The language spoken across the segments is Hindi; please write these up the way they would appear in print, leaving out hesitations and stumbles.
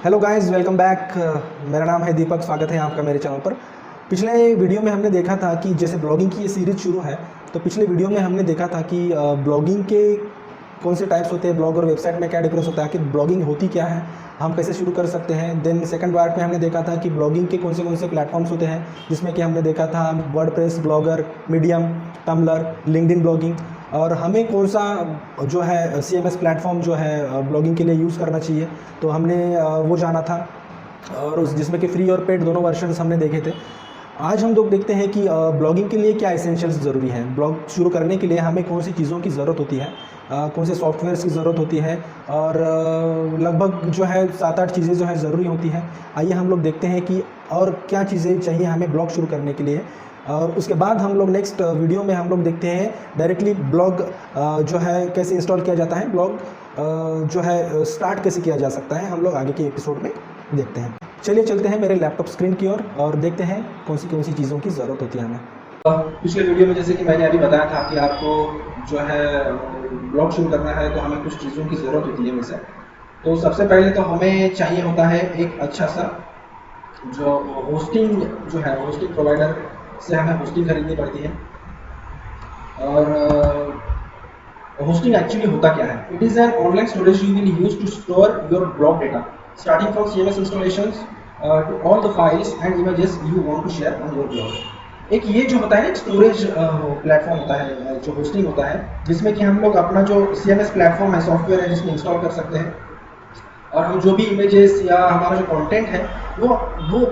Hello guys, welcome back. मेरा नाम है दीपक। स्वागत है आपका मेरे चैनल पर। पिछले वीडियो में हमने देखा था कि जैसे ब्लॉगिंग की ये सीरीज़ शुरू है, तो पिछले वीडियो में हमने देखा था कि ब्लॉगिंग के कौन से टाइप्स होते हैं, ब्लॉग और वेबसाइट में क्या डिफरेंस होता है, कि ब्लॉगिंग होती क्या है, हम कैसे शुरू कर सकते हैं। देन सेकंड पार्ट में हमने देखा था कि ब्लॉगिंग के कौन से प्लेटफॉर्म्स होते हैं, जिसमें कि हमने देखा था WordPress, Blogger, Medium, Tumblr, LinkedIn blogging, और हमें कौन सा जो है CMS प्लेटफॉर्म जो है ब्लॉगिंग के लिए यूज़ करना चाहिए। तो हमने वो जाना था, और उस जिसमें कि फ्री और पेड दोनों वर्जन्स हमने देखे थे। आज हम लोग देखते हैं कि ब्लॉगिंग के लिए क्या एसेंशियल्स ज़रूरी हैं। ब्लॉग शुरू करने के लिए हमें कौन सी चीज़ों की ज़रूरत होती है, कौन से सॉफ्टवेयर्स की ज़रूरत होती है, और लगभग जो है 7-8 चीज़ें जो है ज़रूरी होती हैं। आइए हम लोग देखते हैं कि और क्या चीज़ें चाहिए हमें ब्लॉग शुरू करने के लिए, और उसके बाद हम लोग नेक्स्ट वीडियो में हम लोग देखते हैं डायरेक्टली ब्लॉग जो है कैसे इंस्टॉल किया जाता है, ब्लॉग जो है स्टार्ट कैसे किया जा सकता है, हम लोग आगे के एपिसोड में देखते हैं। चलिए चलते हैं मेरे लैपटॉप स्क्रीन की ओर और देखते हैं कौन सी चीज़ों की ज़रूरत होती है हमें। पिछले वीडियो में जैसे कि मैंने अभी बताया था कि आपको जो है ब्लॉग शुरू करना है तो हमें कुछ चीज़ों की ज़रूरत होती है वैसे। तो सबसे पहले तो हमें चाहिए होता है एक अच्छा सा जो होस्टिंग जो है, होस्टिंग प्रोवाइडर से हमें होस्टिंग खरीदनी पड़ती है। और होस्टिंग एक्चुअली होता क्या है? It is an online storage you will use to store your blog data starting from CMS installations to all the files and images you want to share on your blog. एक ये जो होता है ना, स्टोरेज प्लेटफॉर्म होता है, जो होस्टिंग होता है, जिसमें कि हम लोग अपना जो CMS प्लेटफॉर्म है, सॉफ्टवेयर है, जिसमें इंस्टॉल कर सकते हैं, और हम जो भी इमेजेस या हमारा जो कंटेंट है वो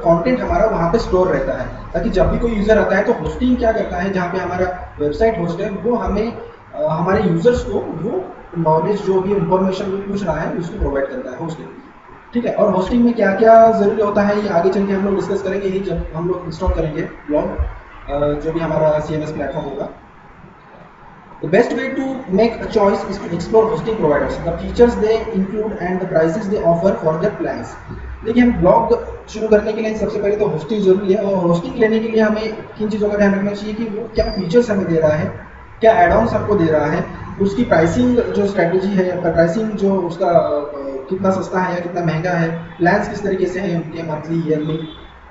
कंटेंट हमारा वहाँ पे स्टोर रहता है, ताकि जब भी कोई यूज़र आता है तो होस्टिंग क्या करता है, जहाँ पे हमारा वेबसाइट होस्ट है, वो हमें हमारे यूज़र्स को वो नॉलेज, जो भी इंफॉर्मेशन वो पूछ रहा है, उसको प्रोवाइड करता है होस्टिंग। ठीक है। और होस्टिंग में क्या क्या ज़रूरी होता है ये आगे चल के हम लोग डिस्कस करेंगे ही, जब हम लोग इंस्टॉल करेंगे ब्लॉग, जो भी हमारा CMS प्लेटफॉर्म होगा। The best way to make a choice is to explore hosting providers, the features they include and the prices they offer for their plans. देखिए, हम ब्लॉग शुरू करने के लिए सबसे पहले तो होस्टिंग जरूरी है, और होस्टिंग लेने के लिए हमें किन चीज़ों का ध्यान रखना चाहिए कि वो क्या फीचर्स हमें दे रहा है, क्या एड ऑन्स आपको दे रहा है, उसकी प्राइसिंग जो स्ट्रेटेजी है, प्राइसिंग जो उसका कितना सस्ता है या कितना महंगा है, प्लान्स किस तरीके से हैं उनके, मंथली, ईयरली,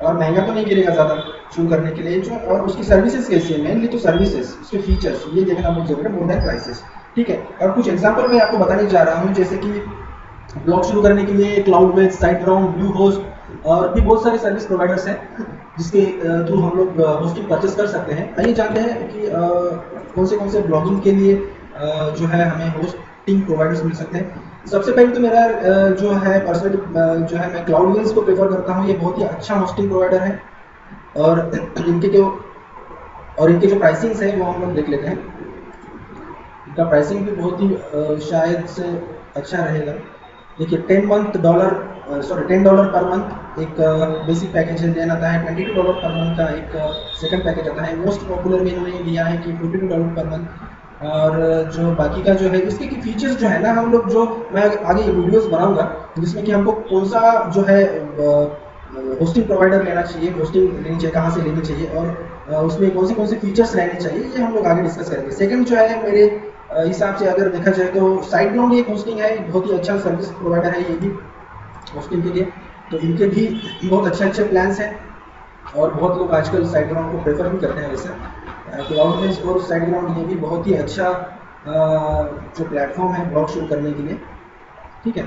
और महंगा तो नहीं गिरेगा ज़्यादा शुरू करने के लिए जो, और उसकी सर्विसेज कैसी है, मेनली तो सर्विसेज, उसके फीचर्स, ये देखना बहुत जरूरी है, मोर देन प्राइसेस। ठीक है। और कुछ एग्जांपल मैं आपको बताने जा रहा हूँ, जैसे कि ब्लॉग शुरू करने के लिए क्लाउडवेज, साइटग्राउंड, ब्लूहोस्ट और भी बहुत सारे सर्विस प्रोवाइडर्स हैं, जिसके थ्रू हम लोग होस्टिंग परचेस कर सकते हैं। आइए जानते हैं कि कौन से ब्लॉगिंग के लिए जो है हमें होस्टिंग प्रोवाइडर्स मिल सकते हैं। सबसे पहले तो मेरा जो है पर्सनल जो है, मैं क्लाउडवेज को प्रेफर करता हूँ। ये बहुत ही अच्छा होस्टिंग प्रोवाइडर है, और इनके जो प्राइसिंग्स है वो हम लोग देख लेते हैं। इनका प्राइसिंग भी बहुत ही शायद से अच्छा रहेगा। देखिए, $10 पर मंथ एक बेसिक पैकेज है, देन आता है $22 पर मंथ का एक सेकंड पैकेज आता है। मोस्ट पॉपुलर में इन्होंने दिया है कि $42 पर मंथ। और जो बाकी का जो है, इसके की फीचर्स जो है ना, हम लोग जो, मैं आगे ये वीडियोस बनाऊंगा जिसमें कि हमको कौन सा जो है होस्टिंग प्रोवाइडर लेना चाहिए, होस्टिंग लेनी चाहिए, कहाँ से लेनी चाहिए, और उसमें कौन से फीचर्स रहने चाहिए, ये हम लोग आगे डिस्कस करेंगे। सेकंड जो है, मेरे हिसाब से अगर देखा जाए तो साइटग्राउंड एक होस्टिंग है, बहुत ही अच्छा सर्विस प्रोवाइडर है ये भी होस्टिंग के लिए। तो इनके भी बहुत अच्छे प्लान्स हैं, और बहुत लोग आजकल साइटग्राउंड को प्रेफर भी करते हैं वैसे। क्लाउडवेज और साइटग्राउंड ये भी बहुत ही अच्छा जो प्लेटफॉर्म है ब्लॉग शुरू करने के लिए। ठीक है।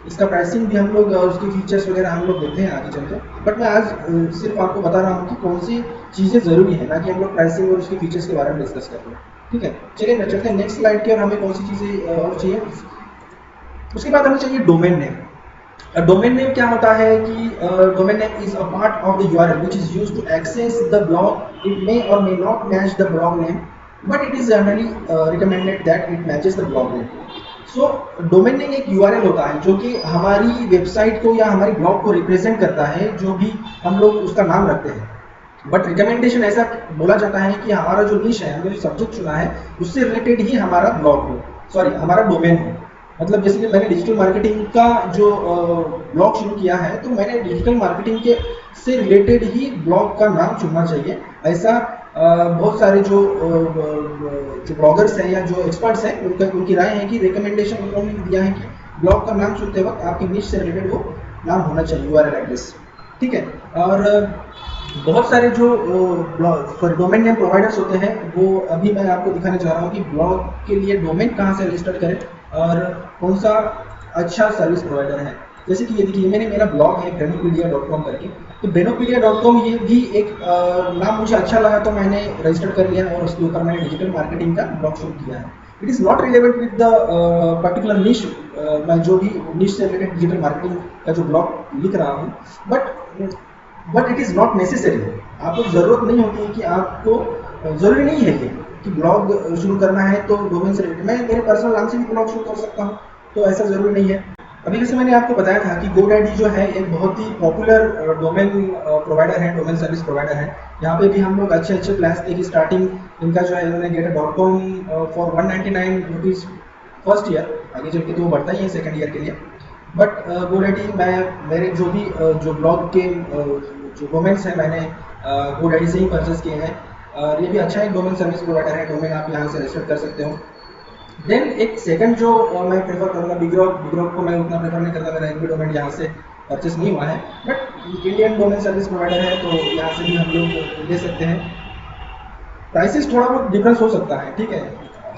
इसका प्राइसिंग भी हम लोग, उसके फीचर्स वगैरह हम लोग देखते हैं आगे चलकर, बट मैं आज सिर्फ आपको बता रहा हूँ कि कौन सी चीज़ें ज़रूरी है, ना कि हम लोग प्राइसिंग और उसके फीचर्स के बारे में डिस्कस करते हैं। ठीक है। चलिए मैं चलते हैं नेक्स्ट स्लाइड की, और हमें कौन सी चीज़ें और चाहिए। उसके बाद हमें चाहिए डोमेन नेम। डोमेन नेम क्या होता है कि domain name is a part of the URL which is used to access the blog. It may और may not match the blog name, but it is generally recommended that it matches the blog name. So domain name एक URL होता है जो कि हमारी वेबसाइट को या हमारी ब्लॉग को रिप्रेजेंट करता है, जो भी हम लोग उसका नाम रखते हैं। बट रिकमेंडेशन ऐसा बोला जाता है कि हमारा जो निश है, हमने जो सब्जेक्ट चुना है, उससे रिलेटेड ही हमारा ब्लॉग हो, सॉरी हमारा डोमेन हो। मतलब जैसे कि मैंने डिजिटल मार्केटिंग का जो ब्लॉग शुरू किया है, तो मैंने डिजिटल मार्केटिंग के से रिलेटेड ही ब्लॉग का नाम चुनना चाहिए। ऐसा बहुत सारे जो ब्लॉगर्स हैं या जो एक्सपर्ट्स हैं, उनकी राय है कि रिकमेंडेशन उन्होंने दिया है कि ब्लॉग का नाम चुनते वक्त आपकी निश से रिलेटेड वो नाम होना चाहिए URL एड्रेस, ठीक है। और बहुत सारे जो डोमेन नेम प्रोवाइडर्स होते हैं, वो अभी मैं आपको दिखाने जा रहा हूँ कि ब्लॉग के लिए डोमेन कहाँ से रजिस्टर करें और कौन सा अच्छा सर्विस प्रोवाइडर है। जैसे कि ये देखिए, मेरा ब्लॉग है brenopedia.com करके। तो brenopedia.com ये भी एक नाम मुझे अच्छा लगा, तो मैंने रजिस्टर कर लिया और उसके ऊपर मैंने डिजिटल मार्केटिंग का ब्लॉग शुरू किया है। It is not relevant with the particular निश, मैं जो भी निश से रिलेटेड डिजिटल मार्केटिंग का जो ब्लॉग लिख रहा हूँ, but it is not necessary. आपको ज़रूरत नहीं होती है कि आपको ज़रूरी नहीं है ये कि ब्लॉग शुरू करना है तो डोमेन से रिलेटेड, मैं मेरे पर्सनल नाम से भी ब्लॉग शुरू कर सकता हूँ, तो ऐसा ज़रूरी नहीं है। अभी जैसे मैंने आपको बताया था कि GoDaddy जो है एक बहुत ही पॉपुलर डोमेन प्रोवाइडर है, डोमेन सर्विस प्रोवाइडर है। यहाँ पे भी हम लोग अच्छे अच्छे प्लान्स देखिए, स्टार्टिंग इनका जो है इन्होंने गेटर.com फॉर 199 रुपीज़ फर्स्ट ईयर, आगे चल के तो वो बढ़ता ही है सेकंड ईयर के लिए। बट GoDaddy, मैं मेरे जो भी जो ब्लॉग के जो डोमेन्स हैं, मैंने GoDaddy से ही परचेज किए हैं। और ये भी अच्छा एक डोमेन सर्विस प्रोवाइडर है, डोमेन आप यहाँ से रजिस्टर कर सकते हो। देन एक सेकंड जो मैं प्रेफर करूँगा, बिगरॉक को मैं उतना प्रेफर नहीं करता, मेरा एक भी डोमेन यहाँ से परचेस नहीं हुआ है, but Indian domain service provider है तो यहाँ से भी हम लोग ले सकते हैं। प्राइसेस थोड़ा बहुत डिफरेंस हो सकता है, ठीक है।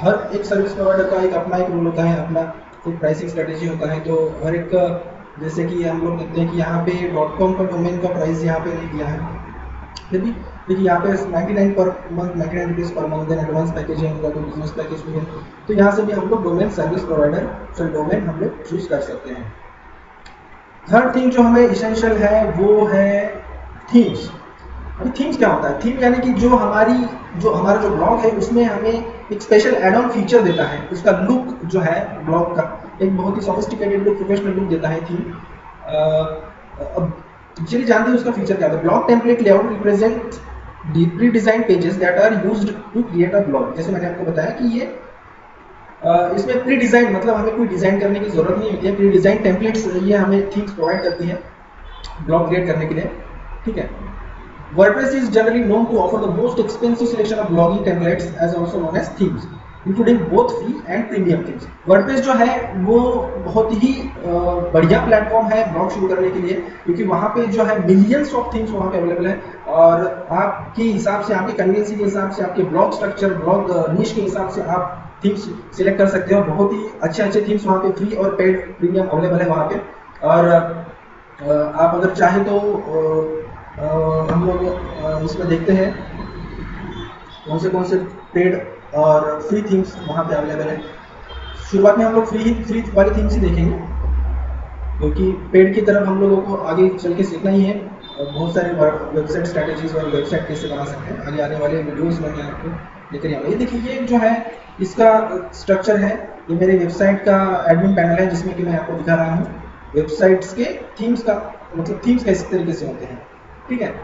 हर एक सर्विस प्रोवाइडर का एक अपना एक रूल होता है, अपना एक प्राइसिंग स्ट्रेटेजी होता है। तो हर एक का, जैसे कि हम लोग देखते हैं कि यहाँ पे .com का डोमेन का प्राइस यहाँ पे नहीं दिया है, फिर भी देखिए यहाँ पे 99 per month, 99 rupees per month, then advance package है उनका, तो बिजनेस पैकेज भी है। तो यहाँ से भी हम लोग domain service provider, sorry domain हम लोग चूज कर सकते हैं। थर्ड थिंग जो हमें इसेंशियल है वो है थीम्स। अभी थीम्स क्या होता है? थीम यानी कि जो हमारा जो ब्लॉग है उसमें हमें एक स्पेशल एड ऑन फीचर देता है, उसका लुक जो है ब्लॉग का एक बहुत ही सोफिस्टिकेटेड लुक, प्रोफेशनल लुक देता है थीम। अब चलिए जानते हैं उसका फीचर क्या होता है। Blog template layout represent pre design pages that are used to create a blog. जैसे मैंने आपको बताया कि ये इसमें प्री डिजाइन, मतलब हमें कोई डिजाइन करने की जरूरत नहीं होती है, प्री डिजाइन टेम्पलेट्स ये हमें थीम्स प्रोवाइड करती है ब्लॉग क्रिएट करने के लिए, ठीक है। WordPress is generally known to offer the most expensive selection of blogging templates, as also known as themes, including both free and premium themes. WordPress जो है वो बहुत ही बढ़िया प्लेटफॉर्म है ब्लॉग शुरू करने के लिए, क्योंकि वहाँ पे जो है मिलियंस ऑफ थीम्स वहाँ पे अवेलेबल है, और आपके हिसाब से, आपके कन्वीनियंस के हिसाब से, आपके ब्लॉग स्ट्रक्चर, ब्लॉग निश के हिसाब से आप थीम्स सिलेक्ट कर सकते हो। बहुत ही अच्छे अच्छे थीम्स वहाँ पे फ्री और पेड प्रीमियम अवेलेबल है वहाँ पे। और आप अगर चाहें तो हम लोग इसमें देखते हैं कौन से पेड और फ्री थीम्स वहाँ पे अवेलेबल है। शुरुआत में हम लोग फ्री वाली थीम्स ही देखेंगे, क्योंकि पेड की तरफ हम लोगों को आगे चल के सीखना ही है। बहुत सारे वेबसाइट स्ट्रैटेजीज और वेबसाइट कैसे बना सकते हैं आगे आने वाले वीडियोस में मैं आपको लेकर आऊँगा। ये देखिए, ये जो है इसका स्ट्रक्चर है, ये मेरे वेबसाइट का एडमिन पैनल है जिसमें कि मैं आपको दिखा रहा हूँ वेबसाइट्स के थीम्स का, मतलब थीम्स किस तरीके से होते हैं, ठीक है।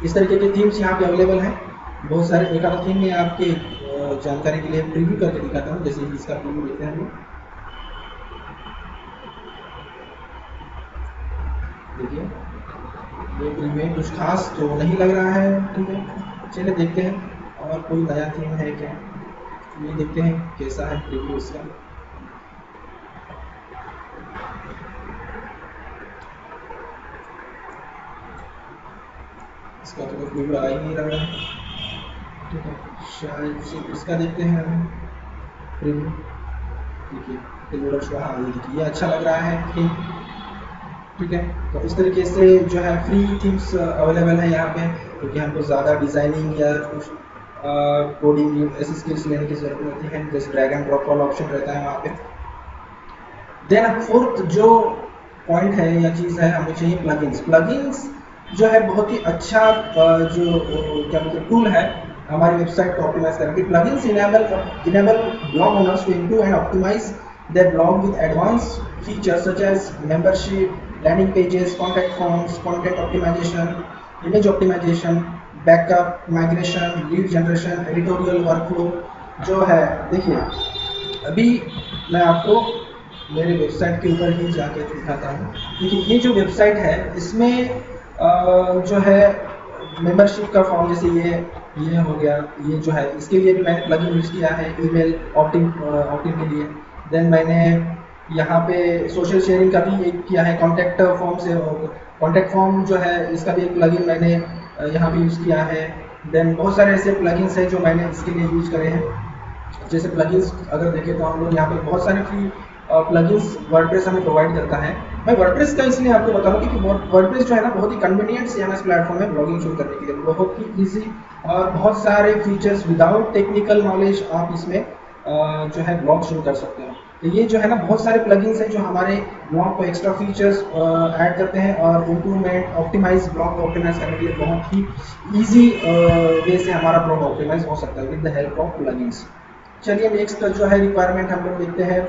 इस तरीके के थीम्स यहाँ पे अवेलेबल हैं बहुत सारे। एक आधा थीम मैं आपके जानकारी के लिए प्रीव्यू करके दिखाता हूँ, जैसे इसका प्रीव्यू लेते हैं हम लोग। देखिए ये प्रीव्यू में कुछ खास तो नहीं लग रहा है, ठीक है। चलिए देखते हैं और कोई नया थीम है क्या, ये देखते हैं कैसा है प्रीव्यू इसका। इसका तो कोई प्रीव्यू आ ही नहीं रहा है, ठीक है। शायद से इसका देखते हैं प्रीव्यू। देखिए हाँ, ये देखिए ये अच्छा लग रहा है थीम, ठीक है। तो इस तरीके से जो है फ्री थीम्स अवेलेबल है यहाँ पे, क्योंकि हमको ज़्यादा डिज़ाइनिंग या कुछ कोडिंग ऐसी स्किल्स लेने की जरूरत नहीं होती है, जैसे ड्रैग एंड ड्रॉप वाला ऑप्शन रहता है वहाँ पे। देन फोर्थ जो पॉइंट है या चीज़ है, हमें चाहिए प्लगइन्स। प्लगइन्स जो है बहुत ही अच्छा जो क्या बोलते हैं टूल है हमारी वेबसाइट को ऑप्टिमाइज करने की। Plugins enable blog owners to improve and optimize their blog with advanced features such as membership, landing pages, contact forms, content optimization, image optimization, backup, migration, lead generation, editorial workflow। जो है देखिए, अभी मैं आपको मेरे वेबसाइट के ऊपर ही जाके दिखाता हूँ। देखिए ये जो वेबसाइट है इसमें जो है मेंबरशिप का फॉर्म, जैसे ये हो गया, ये जो है इसके लिए भी मैंने प्लगइन यूज़ किया है ईमेल ऑप्टिंग के लिए। देन मैंने यहाँ पे सोशल शेयरिंग का भी एक किया है, कॉन्टैक्ट फॉर्म से, कॉन्टैक्ट फॉर्म जो है इसका भी एक प्लगइन मैंने यहाँ पे यूज़ किया है। देन बहुत सारे ऐसे प्लगइन्स हैं जो मैंने इसके लिए यूज़ करे हैं। जैसे प्लगइन्स अगर देखें तो हम लोग यहाँ पे बहुत सारे फ्री प्लगइन्स वर्डप्रेस हमें प्रोवाइड करता है। मैं वर्डप्रेस का इसलिए आपको बता रहा हूँ क्योंकि वर्डप्रेस जो है ना बहुत ही कन्वीनियंट CMS प्लेटफॉर्म है ब्लॉगिंग शुरू करने के लिए, बहुत ही ईजी और बहुत सारे फीचर्स विदाउट टेक्निकल नॉलेज आप इसमें जो है ब्लॉग शुरू कर सकते हो। तो ये जो है ना बहुत सारे प्लगइन्स हैं जो हमारे ब्लॉग को एक्स्ट्रा फीचर्स ऐड करते हैं और इम्प्रूवमेंट ऑप्टिमाइज ब्लॉग को ऑप्टिमाइज करने के लिए बहुत ही ईजी वे से हमारा ब्लॉग ऑप्टिमाइज हो सकता है with the help of plugins. चलिए नेक्स्ट जो है रिक्वायरमेंट हम लोग देखते हैं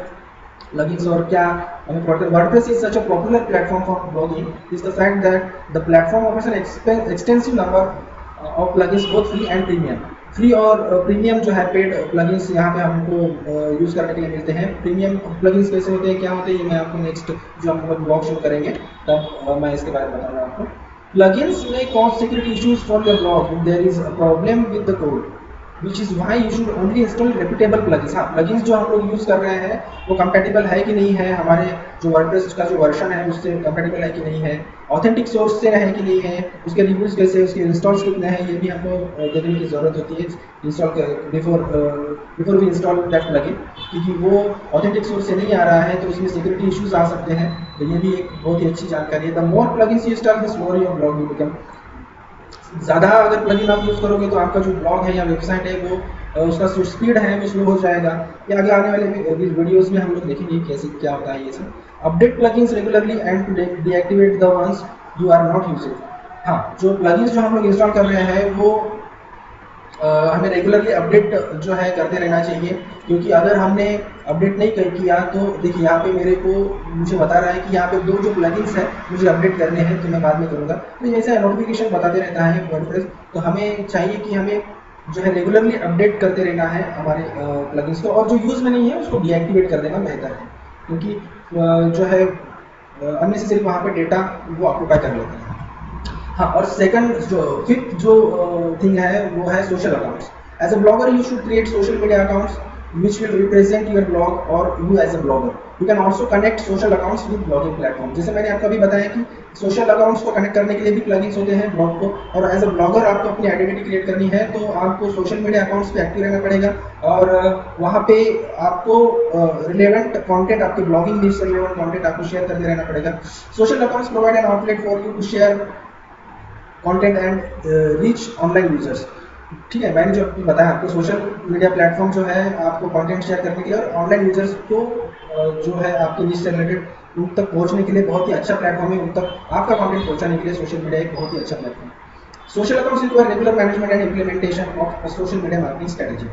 plugins और क्या हमें WordPress is such a popular platform for blogging is the fact that the platform offers an extensive number of plugins both free and premium। Free और प्रीमियम जो है पेड प्लगइन्स यहाँ पे हमको यूज़ करने के लिए मिलते हैं। प्रीमियम प्लगइन्स कैसे होते हैं, क्या होते हैं, ये मैं आपको नेक्स्ट जो हम लोग ब्लॉग शुरू करेंगे तब मैं इसके बारे में बताऊंगा आपको। प्लगइन्स में cause security issues for your blog if there is a problem with the code which is why you should only install reputable plugins। हाँ, plugins जो हम लोग यूज़ कर रहे हैं वो compatible है कि नहीं है, हमारे जो WordPress का जो वर्जन है उससे compatible है कि नहीं है, ऑथेंटिक सोर्स से है कि नहीं है, उसके रिव्यूज़ कैसे, उसके इंस्टॉल्स कितने हैं, ये भी हमको देखने की ज़रूरत होती है install before we install that plugin, क्योंकि वो ऑथेंटिक सोर्स से नहीं आ रहा है तो उसमें सिक्योरिटी इश्यूज आ सकते हैं। तो ये भी एक बहुत ही अच्छी जानकारी है। The more plugins you install the slower your blog will become. ज़्यादा अगर प्लगइन आप यूज़ करोगे तो आपका जो ब्लॉग है या वेबसाइट है वो उसका जो स्पीड है वो स्लो हो जाएगा। या आगे आने वाले वीडियोस में हम लोग देखेंगे कैसे क्या होता है ये सब। Update plugins regularly and to deactivate the ones you are not using. हाँ, जो प्लगइन्स जो हम लोग इंस्टॉल कर रहे हैं वो हमें रेगुलरली अपडेट जो है करते रहना चाहिए, क्योंकि अगर हमने अपडेट नहीं किया तो देखिए यहाँ पे मेरे को मुझे बता रहा है कि यहाँ पे दो जो प्लगइन्स हैं मुझे अपडेट करने हैं, तो मैं बाद में करूँगा। तो ऐसा नोटिफिकेशन बताते रहता है वर्डप्रेस, तो हमें चाहिए कि हमें जो है रेगुलरली अपडेट करते रहना है हमारे प्लगइन्स को, और जो यूज़ में नहीं है उसको डीएक्टिवेट कर देना बेहतर है, क्योंकि जो है अननेसेसरी वहाँ पे डेटा वो ऑक्यूपाई कर लेते हैं। हाँ, और सेकंड जो फिफ्थ जो थिंग है वो है social accounts. As a blogger you should create social media accounts which will represent your blog or you as a blogger। You can also connect social accounts with blogging platform। जैसे मैंने आपको अभी बताया कि सोशल अकाउंट्स को कनेक्ट करने के लिए भी प्लगइन्स होते हैं ब्लॉग को, और एज अ ब्लॉगर आपको अपनी आइडेंटिटी क्रिएट करनी है तो आपको सोशल मीडिया अकाउंट्स पे एक्टिव रहना पड़ेगा, और वहाँ पे आपको रिलेवेंट कंटेंट, आपके ब्लॉगिंग नीड्स से रिलेवेंट कंटेंट आपको शेयर करते रहना पड़ेगा। Social accounts provide an outlet for you to share content and reach online users. ठीक है, मैंने जो बताया आपको सोशल मीडिया प्लेटफॉर्म जो है आपको कंटेंट शेयर करने के लिए और ऑनलाइन यूजर्स को जो है आपके नीच से रिलेटेड उन तक पहुंचने के लिए बहुत ही अच्छा प्लेटफॉर्म है, उन तक आपका कंटेंट पहुंचाने के लिए सोशल मीडिया एक बहुत ही अच्छा प्लेटफॉर्म है। Social accounts require regular management and implementation of social media marketing strategy.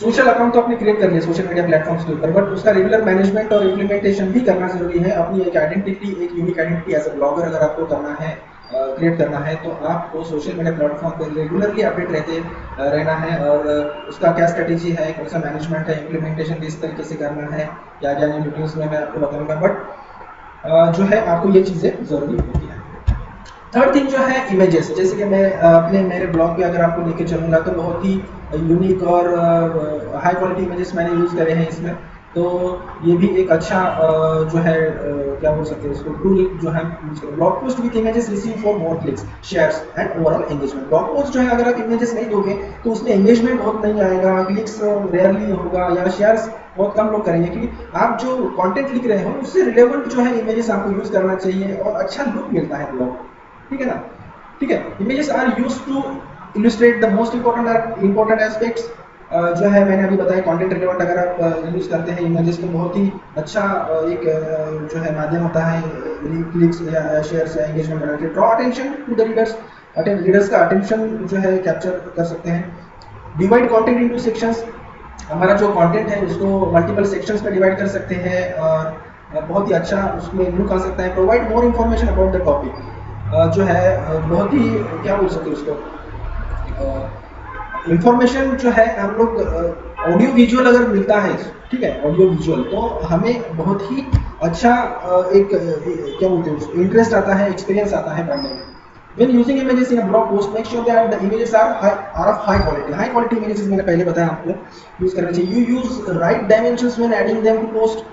Social account तो आपने क्रिएट कर लिया सोशल मीडिया प्लेटफॉर्म्स के ऊपर, बट उसका रेगुलर मैनेजमेंट और इम्प्लीमेंटेशन भी करना जरूरी है। अपनी एक आइडेंटिटी, एक unique identity as a blogger अगर आपको करना है, क्रिएट करना है, तो आपको सोशल मीडिया प्लेटफॉर्म पर रेगुलरली अपडेट रहते रहना है, और उसका क्या स्ट्रेटेजी है, कौन सा मैनेजमेंट है, इम्प्लीमेंटेशन किस तरीके से करना है, क्या क्या नई वीडियोज़ में मैं आपको बताऊँगा, बट जो है आपको ये चीज़ें ज़रूरी होती है। थर्ड थिंग जो है इमेजेस, जैसे कि मैं अपने मेरे ब्लॉग पे अगर आपको लेके चलूँगा तो बहुत ही यूनिक और हाई क्वालिटी इमेजेस मैंने यूज़ करे हैं इसमें, तो ये भी एक अच्छा जो है क्या बोल सकते हैं इसको टूल जो है। Blog post with images receive for more clicks, shares and overall engagement. Blog post जो है अगर आप इमेजेस नहीं दोगे तो उसमें एंगेजमेंट बहुत नहीं आएगा, क्लिक्स रेयरली होगा या शेयर्स बहुत कम लोग करेंगे, क्योंकि आप जो कंटेंट लिख रहे हो उससे रिलेवेंट जो है इमेजेस आपको यूज़ करना चाहिए और अच्छा लुक मिलता है ब्लॉग, ठीक है ना। ठीक है, images are used to illustrate the most important aspects. जो है मैंने अभी बताया कंटेंट रिलेवेंट अगर आप यूज़ करते हैं इमेजेस तो बहुत ही अच्छा एक जो है माध्यम होता है क्लिक्स या शेयर्स या एंगेजमेंट बनाने के। Draw attention to the readers का अटेंशन जो है कैप्चर कर सकते हैं। डिवाइड कंटेंट इनटू सेक्शंस, हमारा जो कंटेंट है उसको मल्टीपल सेक्शंस में डिवाइड कर सकते हैं और बहुत ही अच्छा उसमें लुक आ सकता है। Provide more information about the topic, जो है बहुत ही क्या बोल सकते हैं उसको इंफॉर्मेशन जो है हम लोग ऑडियो विजुअल अगर मिलता है, ठीक है, ऑडियो विजुअल, तो हमें बहुत ही अच्छा एक क्या बोलते हैं उसको इंटरेस्ट आता है, एक्सपीरियंस आता है पढ़ने में। When using images in a blog post, make sure that the images are of high quality. High quality images मैंने पहले बताया आपको यूज करना चाहिए. You use right dimensions when adding them to post.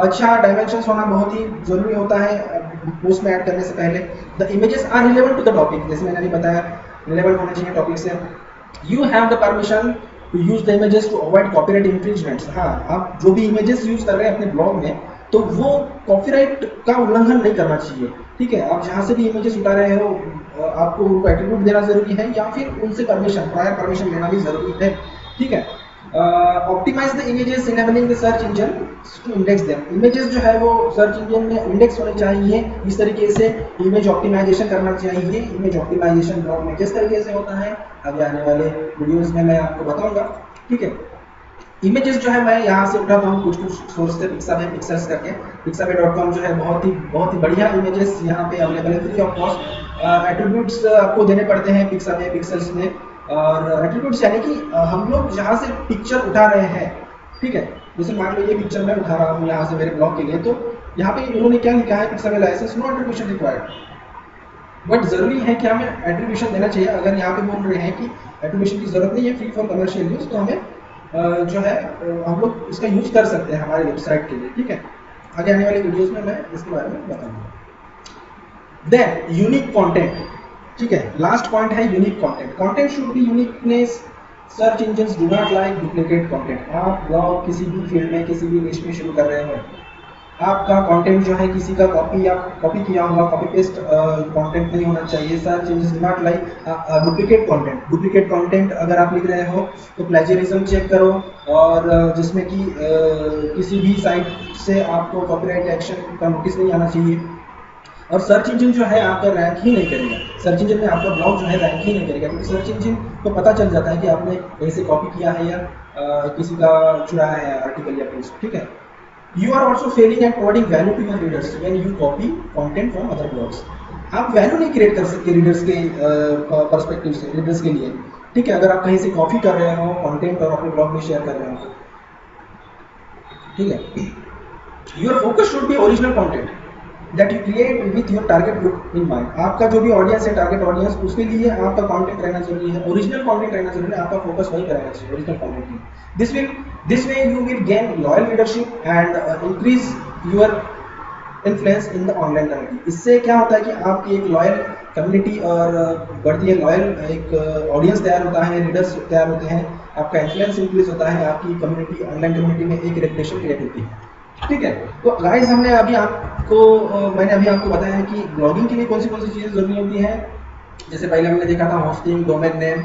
अच्छा डायमेंशंस होना बहुत ही जरूरी होता है पोस्ट में ऐड करने से पहले. The images are relevant to the topic, जैसे मैंने अभी बताया रिलेवेंट होना चाहिए टॉपिक से. You have the permission to use the images to avoid copyright infringements. हाँ, आप जो भी इमेजेस यूज कर रहे हैं अपने ब्लॉग में तो वो कॉपीराइट का उल्लंघन नहीं करना चाहिए. ठीक है, आप जहाँ से भी इमेजेस उठा रहे हो आपको उनको एट्रीब्यूट देना जरूरी है या फिर उनसे परमिशन प्रायर परमिशन लेना भी जरूरी है. ठीक है. Optimize the images enabling the search engine to index them. Images जो है वो सर्च इंजन में इंडेक्स होने चाहिए. इस तरीके से इमेज ऑप्टिमाइजेशन करना चाहिए. इमेज ऑप्टिमाइजेशन ब्लॉग में किस तरीके से होता है आगे आने वाले वीडियोस में मैं आपको बताऊंगा. ठीक है. इमेजेस जो है मैं यहाँ से उठाता हूँ कुछ सोर्स से, पिक्साबे पिक्सेल्स करके. पिक्साबे.com जो है बहुत ही बढ़िया इमेजेस यहाँ पे अवेलेबल है फ्री ऑफ कॉस्ट. एट्रीब्यूट्स आपको देने पड़ते हैं पिक्साबे पिक्सेल्स में. और एट्रीब्यूट्स यानी कि हम लोग जहाँ से पिक्चर उठा रहे हैं. ठीक है, जैसे मान लो ये पिक्चर मैं उठा रहा हूँ यहाँ से मेरे ब्लॉग के लिए, तो यहाँ पे उन्होंने क्या लिखा है Pixabay license no attribution required. But जरूरी है कि हमें एट्रीब्यूशन देना चाहिए. अगर यहाँ पे बोल रहे हैं कि एट्रीब्यूशन की जरूरत नहीं है, फ्री फॉर कमर्शियल यूज, तो हमें जो है हम लोग इसका यूज कर सकते हैं हमारे वेबसाइट के लिए. ठीक है, आगे आने वाली वीडियोस में मैं इसके बारे में बताऊंगा. Then unique content. ठीक है, लास्ट पॉइंट है unique content. Content should be uniqueness. Search engines do not like duplicate content. आप ब्लॉग किसी भी फील्ड में किसी भी निश में शुरू कर रहे हो, आपका कंटेंट जो है किसी का कॉपी किया हुआ कॉपी पेस्ट कंटेंट नहीं होना चाहिए. Search engines do not like duplicate content. Duplicate content अगर आप लिख रहे हो तो प्लेजरिज्म चेक करो, और जिसमें कि किसी भी साइट से आपको कॉपीराइट एक्शन का नोटिस नहीं आना चाहिए. और सर्च इंजन जो है आपका रैंक ही नहीं करेगा. सर्च इंजन में आपका ब्लॉग जो है रैंक ही नहीं करेगा, क्योंकि सर्च इंजन को पता चल जाता है कि आपने कहीं से कॉपी किया है या किसी का चुराया है आर्टिकल या पोस्ट. ठीक है. You are also failing at providing value to your readers when you copy content from other blogs. आप वैल्यू नहीं क्रिएट कर सकते रीडर्स के पर्सपेक्टिव से, रीडर्स के लिए. ठीक है, अगर आप कहीं से कॉपी कर रहे हो कंटेंट और अपने ब्लॉग में शेयर कर रहे हो. ठीक है. Your focus should be original content that you create with your target group in mind. आपका जो भी ऑडियंस है टारगेट ऑडियंस, उसके लिए आपका कंटेंट रहना जरूरी है, ओरिजिनल कंटेंट रहना जरूरी है. आपका फोकस वही रहना चाहिए, ओरिजिनल कंटेंट की. This way you will gain loyal readership and increase your influence in the online community. इससे क्या होता है कि आपकी एक लॉयल कम्युनिटी और बढ़ती है, लॉयल एक ऑडियंस तैयार होता है, रीडर्स तैयार होते हैं, आपका इन्फ्लुएंस इंक्रीज होता है, आपकी कम्युनिटी ऑनलाइन कम्युनिटी में एक रेपुटेशन क्रिएट होती है. ठीक है. तो गाइस मैंने अभी आपको बताया है कि ब्लॉगिंग के लिए कौन सी चीज़ें जरूरी होती हैं. जैसे पहले हमने देखा था होस्टिंग, डोमेन नेम,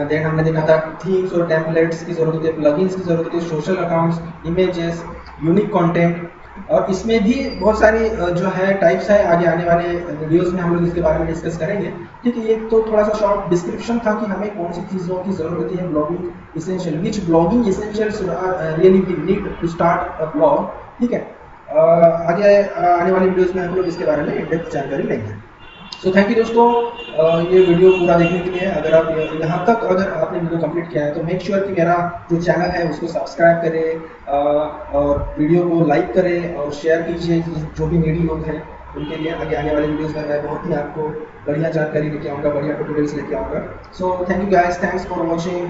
देन हमने देखा था थीम्स और टेम्पलेट्स की जरूरत होती है, प्लगइन्स की जरूरत होती है, social accounts, images, unique content. और इसमें भी बहुत सारी जो है टाइप्स है. आगे आने वाले वीडियोस में हम लोग इसके बारे में डिस्कस करेंगे. ठीक है, ये तो थोड़ा सा शॉर्ट डिस्क्रिप्शन था कि हमें कौन सी चीज़ों की जरूरत होती है blogging essential, which blogging essentials really we need to start a blog. ठीक है, आगे आने वाली वीडियोस में हम लोग इसके बारे में इन डेप्थ जानकारी लेंगे. सो थैंक यू दोस्तों ये वीडियो पूरा देखने के लिए. अगर आप यहाँ तक अगर आपने वीडियो कंप्लीट किया है तो मेक श्योर कि मेरा जो चैनल है उसको सब्सक्राइब करें और वीडियो को लाइक करें और शेयर कीजिए जो भी नीडी लोग हैं उनके लिए. आगे आने वाले वीडियोस में मैं बहुत ही आपको बढ़िया जानकारी लेके आऊँगा, बढ़िया ट्यूटोरियल्स लेके आऊँगा. So thank you guys, thanks for watching.